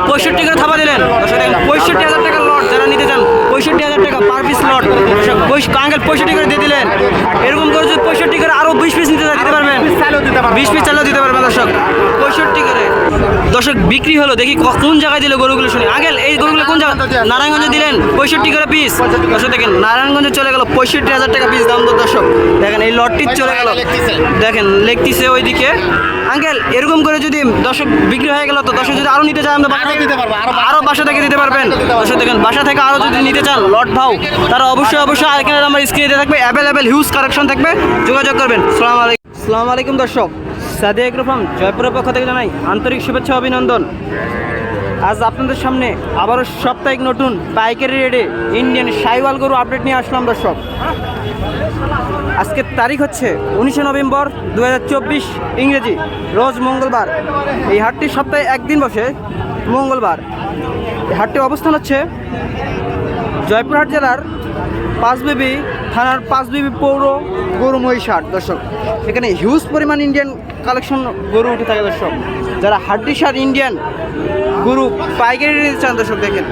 65 করে থাপা দিলেন দর্শক দেখেন 65,000 টাকার লট যারা নিতে চান 65,000 টাকা পার পিস লট আঙ্কেল 65 করে দিয়ে দিলেন এরকম করে যদি 65 করে আরো 20 পিস নিতে দিতে পারবেন 20 পিস চাইলেও দিতে পারবেন দর্শক 65 করে দর্শক বিক্রি হলো দেখি কোন জায়গায় দিল গরুগুলো শুনি আঙ্কেল এই গরুগুলো কোন জায়গায় নারায়ণগঞ্জে দিলেন 65 করে পিস দর্শক দেখেন নারায়ণগঞ্জে চলে গেল 65,000 টাকা পিস দাম তো দর্শক দেখেন এই লটটি চলে গেল দেখেন লেখতিছে ওইদিকে আঙ্কেল এরকম করে যদি দর্শক বিক্রি হয়ে গেল তো দর্শক যদি আরো নিতে চান আমরা আরো বাসা থেকে দিতে পারবেন দর্শক দেখেন বাসা থেকে আরো যদি নিতে চান লট ভাও তারা অবশ্যই আইকনের নাম্বার স্ক্রিনে থাকবে অ্যাভেলেবেল হিউজ কালেকশন থাকবে যোগাযোগ করবেন আসসালামু আলাইকুম দর্শক সাদিয়া এগ্রো ফার্ম জয়পুরের পক্ষ থেকে জানাই আন্তরিক শুভেচ্ছা অভিনন্দন আজ আপনাদের সামনে আবারও সাপ্তাহিক নতুন পাইকারি রেটে ইন্ডিয়ান শাইওয়াল গরু আপডেট নিয়ে আসলাম দর্শক আজকের তারিখ হচ্ছে 19 নভেম্বর 2024 ইংরেজি রোজ মঙ্গলবার এই হাটটি সপ্তাহে একদিন বসে মঙ্গলবার এই হাটটির অবস্থান হচ্ছে জয়পুরহাট জেলার পাঁচবিবি থানার পাঁচবিবি পৌর গরু মহিষ হাট দর্শক এখানে হিউজ পরিমাণ ইন্ডিয়ান কালেকশন গরু উঠে থাকে দর্শক যারা হাড্ডি সার ইন্ডিয়ান গরু পাইকারি নিতে চান দর্শক দেখেন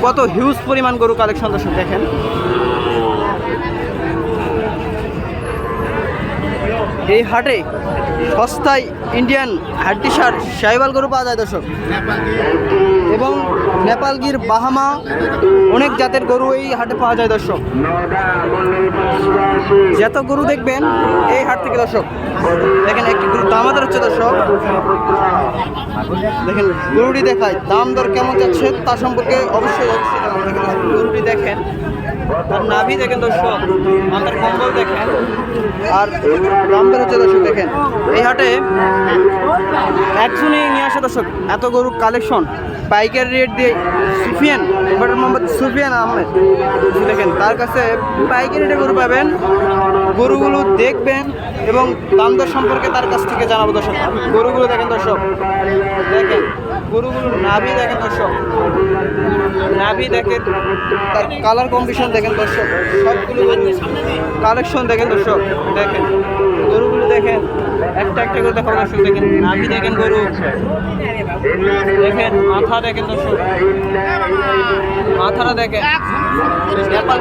কত হিউজ পরিমাণ গরু কালেকশন দর্শক দেখেন এই হাটে সস্তায় ইন্ডিয়ান হাড্ডি সার শাইওয়াল গরু পাওয়া যায় দর্শক এবং নেপালগির বাহামা অনেক জাতের গরু এই হাটে পাওয়া যায় দর্শক যত গরু দেখবেন এই হাট থেকে দর্শক দেখেন একটি গরু দামাদার হচ্ছে দর্শক দেখেন গরুটি দেখায় দাম দর কেমন যাচ্ছে তা সম্পর্কে অবশ্যই গরুটি দেখেন আর নাভি দেখেন দর্শক মাথার কম্বল দেখেন আর দাম দর হচ্ছে দর্শক দেখেন এই হাটে একজনই নিয়ে আসে দর্শক এত গরুর কালেকশন পাইকারি রেট দিয়ে সুফিয়ান মোহাম্মদ সুফিয়ান আহমেদ দেখেন তার কাছে পাইকারি রেটে গরু পাবেন গরুগুলো দেখবেন এবং দাম দর সম্পর্কে তার কাছ থেকে জানাবো দর্শক গরুগুলো দেখেন দর্শক দেখেন গরুগুলোর নাভি দেখেন দর্শক নাভি দেখেন তার কালার কম্বিনেশন দেখেন দর্শক সবগুলো কালেকশন দেখেন দর্শক দেখেন গরুগুলো দেখেন একটা করে দেখাবো দর্শক দেখেন নাভি দেখেন গরু দেখেন মাথা দেখেন দর্শক মাথাটা দেখেন নেপাল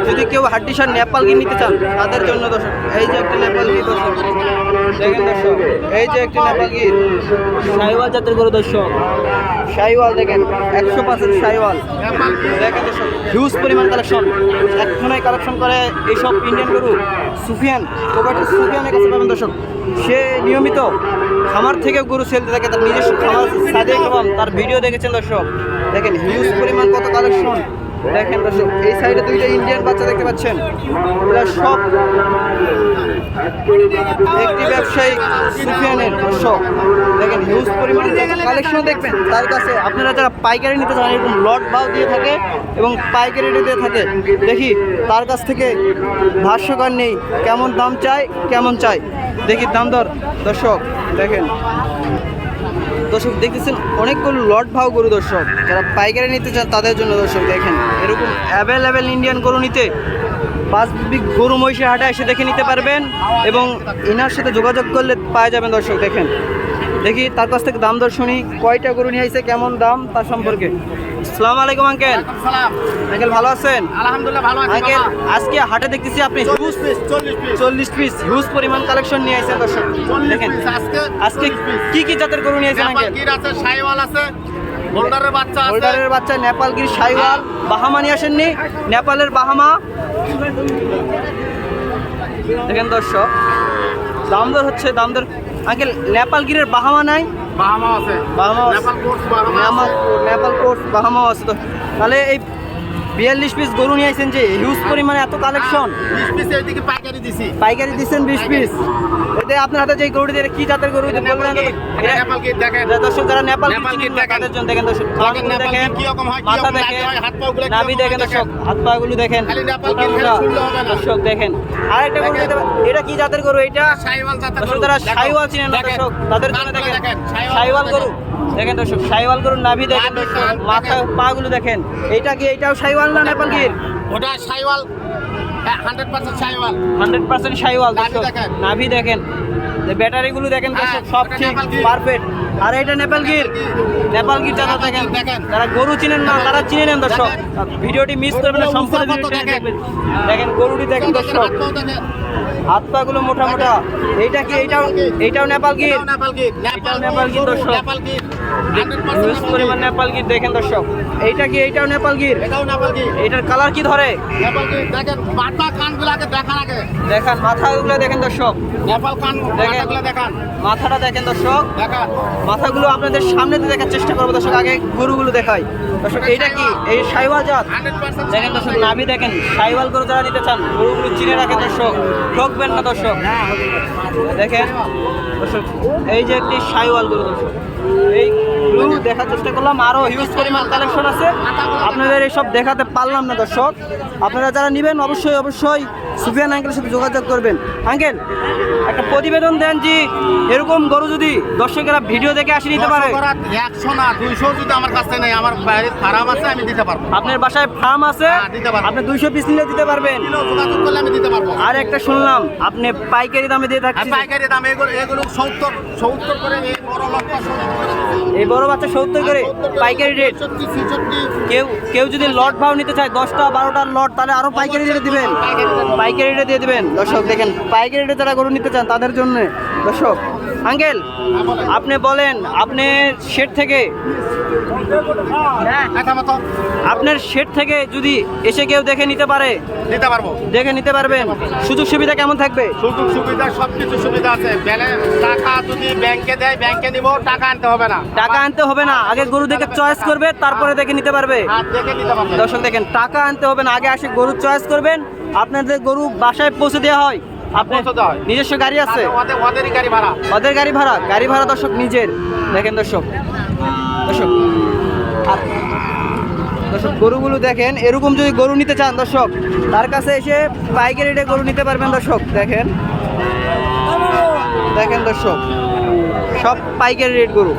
যদি কেউ হাড্ডি সার নেপাল গিয়ে নিতে চান তাদের জন্য দর্শক এই যে একটা নেপাল গিয়ে দর্শক দেখেন দর্শক এই যে একটি নেপাল গিয়ে শাইওয়াল জাতের গরু দর্শক শাইওয়াল দেখেন 100% শাইওয়াল দেখেন দর্শক হিউজ পরিমাণ কালেকশন একজনই কালেকশন করে এইসব ইন্ডিয়ান গরু সুফিয়ান সুফিয়ানের কাছে পাবেন দর্শক সে নিয়মিত খামার থেকে গরু সেলতে থাকে তার নিজস্ব খামার সাদিয়া এগ্রো ফার্ম তার ভিডিও দেখেছেন দর্শক দেখেন হিউজ পরিমাণ কত কালেকশন দেখেন দর্শক এই সাইডে দুইটা ইন্ডিয়ান বাচ্চা দেখতে পাচ্ছেন এরা সব একটি ব্যবসায়ী সুফিয়ানের দর্শক দেখেন হিউজ পরিমাণ কালেকশন দেখবেন তার কাছে আপনারা যারা পাইকারি নিতে চান এরকম লট ভাও দিয়ে থাকে এবং পাইকারি দিয়ে থাকে দেখি তার কাছ থেকে ভাষ্যকার নেই কেমন দাম চাই কেমন চাই দেখি দাম দর দর্শক দেখেন দর্শক দেখতেছেন অনেকগুলো লট ভাও গরু দর্শক যারা পাইকারি নিতে চান তাদের জন্য দর্শক দেখেন এরকম অ্যাভেলেবেল ইন্ডিয়ান গরু নিতে পাঁচবিবি গরু মহিষের হাটে এসে দেখে নিতে পারবেন এবং এনার সাথে যোগাযোগ করলে পাওয়া যাবেন দর্শক দেখেন দেখি তার কাছ থেকে দাম দর শুনি কয়টা গরু নিয়ে আসছে কেমন দাম তার সম্পর্কে আসসালামু আলাইকুম আঙ্কেল আঙ্কেল ভালো আছেন আলহামদুলিল্লাহ ভালো আছি আঙ্কেল আজকে হাটে দেখতেছি আপনি 40 পিস হিউজ পরিমাণ কালেকশন নিয়ে আসছেন দর্শক দেখেন আজকে কি জাতের গরু নিয়ে আসছেন আঙ্কেল নেপালগির আছে শাইওয়াল আছে হোল্ডারের বাচ্চা আছে হোল্ডারের বাচ্চা নেপালগির শাইওয়াল বাহামা নিয়ে আসেননি নেপালের বাহামা দেখেন দর্শক দাম দর হচ্ছে দাম দর আঙ্কেল নেপালগিরের বাহামা নাই বাহামা আছে বাহামা নেপাল কোর্স বাহামা আছে তো তাহলে এই 42 পিস গরু নিয়ে আসছেন যে হিউজ পরিমাণে এত কালেকশন 20 পিস এইদিকে পাইকারি দিচ্ছেন 20 পিস এতে আপনার হাতে যে গরুটি দিয়ে কি জাতের গরু বলবেন নেপালগির দেখেন দর্শক যারা নেপালগির তাদের জন্য দেখেন দর্শক দেখেন কি রকম হয় মাথা দেখেন হাত পা গুলো নাভি দেখেন দর্শক হাত পা গুলো দেখেন খালি নেপালগির খেলে শুনলে হবে না দর্শক দেখেন আরেকটা গরু এটা কি জাতের গরু এটা শাইওয়াল জাতের দর্শক যারা শাইওয়াল চিনেন না দর্শক তাদের জন্য দেখেন শাইওয়াল গরু দেখেন দর্শক শাইওয়াল গরুর নাভি দেখেন দর্শক মাথা পা গুলো দেখেন এইটাও শাইওয়াল না নেপালগির ওটা শাইওয়াল 100% শাইওয়াল 100% শাইওয়াল দর্শক নাভি দেখেন ব্যাটারিগুলো দেখেন দর্শক হ্যাঁ, সব এটা ঠিক নেপাল গির। পারফেক্ট। আর এটা নেপাল গির, নেপাল গির যারা দেখেন, দেখেন। যারা গরু চিনেন না তারা চিনে নেন দর্শক। ভিডিওটি মিস করবেন না, গরুগুলো সম্পূর্ণ উঁচা কত ভিডিওটি দেখেন। দেখবেন। দেখেন গরুটি দেখেন দর্শক, হাত পাও দেখেন। হাত পা গুলো মোটা মোটা। এইটা কি এইটাও নেপাল গির, এটাও নেপাল গির। নেপাল গির গরু, দর্শক। নেপাল গির। 100% হিউজ নেপাল পরিমাণ গির। নেপাল গির দেখেন দর্শক। এইটা কি এইটাও নেপাল গির, এটাও নেপাল গির। এইটার কালার কি ধরে নেপাল গির দেখেন, মাথা কানগুলাকে দেখান আগে। দেখান, মাথাগুলো দেখেন দর্শক, নেপাল কান দেখেন। মাথাগুলো দেখান। মাথাটা দেখেন দর্শক, দেখান। মাথাগুলো আপনাদের সামনে দিয়ে দেখার চেষ্টা করবো দর্শক। আগে গরুগুলো দেখাই দর্শক। এইটা কি এই সাইওয়াল জাত 100% দেখেন দর্শক, নাভি দেখেন। সাইওয়াল গরু যারা নিতে চান গরুগুলো চিনে রাখেন দর্শক, ঠকবেন না দর্শক। দেখেন দর্শক, এই যে একটি সাইওয়াল গরু দর্শক, এই গরু দেখার চেষ্টা করলাম। আরও হিউজ পরিমাণ কালেকশন আছে, আপনাদের এইসব দেখাতে পারলাম না দর্শক। আপনারা যারা নেবেন অবশ্যই অবশ্যই সুফিয়ান আঙ্কেলের সাথে যোগাযোগ করবেন। আঙ্কেল একটা প্রতিবেদন দেন যে এরকম গরু যদি দর্শকেরা ভিডিও দেখে আসি নিতে পারে। 100 না 200 যদি আমার কাছে নেই, আমার বাইরে ফার্ম আছে, আমি দিতে পারবো। আপনার বাসায় ফার্ম আছে, হ্যাঁ, দিতে পারবো। আপনি 200 পিস নিলে দিতে পারবেন। কিলো যোগাযোগ করলে আমি দিতে পারবো। আর একটা শুনলাম আপনি পাইকারি দামে দিয়ে আর থাকছেন। পাইকারি দাম এগুলো 70 করে, এই বড় লটটা 70 করে দিচ্ছি। এই বড় বাচ্চা 70 করে পাইকারি রেট। 65 কেউ যদি লট ভাও নিতে চায় 10টা 12টার লট, তাহলে আরো পাইকারি রেটে দিবেন, পাইকারি রেটে দিয়ে দিবেন দর্শক। দেখেন পাইকারি রেটে যারা গরু নিতে চান তাদের জন্য দর্শক। আঙ্কেল আপনি বলেন, আপনি শেড থেকে, কথা মতো আপনার শেড থেকে যদি এসে কেউ দেখে নিতে পারে, দিতে পারবো। দেখে নিতে পারবেন, সুযোগ সুবিধা কেমন থাকবে? সুযোগ সুবিধা সবকিছু সুবিধা আছে। টাকা যদি ব্যাংকে দেয়, ব্যাংকে নিব, টাকা আনতে হবে না। টাকা আনতে হবে না, আগে গরু দেখে চয়েস করবে, তারপরে দেখে নিতে পারবে। আর দেখে নিতে পারবে। দর্শক দেখেন, টাকা আনতে হবে না, আগে আসে গরু চয়েস করবেন, আপনাদের গরু বাসায় পৌঁছে দেওয়া হয়। আপনার পৌঁছে দেওয়া হয়। নিজস্ব গাড়ি আছে? ওদেরই গাড়ি ভাড়া। ওদের গাড়ি ভাড়া দর্শক নিজের। দেখেন দর্শক, দর্শক আর দর্শক গরুগুলো দেখেন। এরকম যদি গরু নিতে চান দর্শক, তার কাছে এসে পাইকারি রেটে গরু নিতে পারবেন দর্শক। দেখেন দেখেন দর্শক, সব পাইকারি রেট গরু।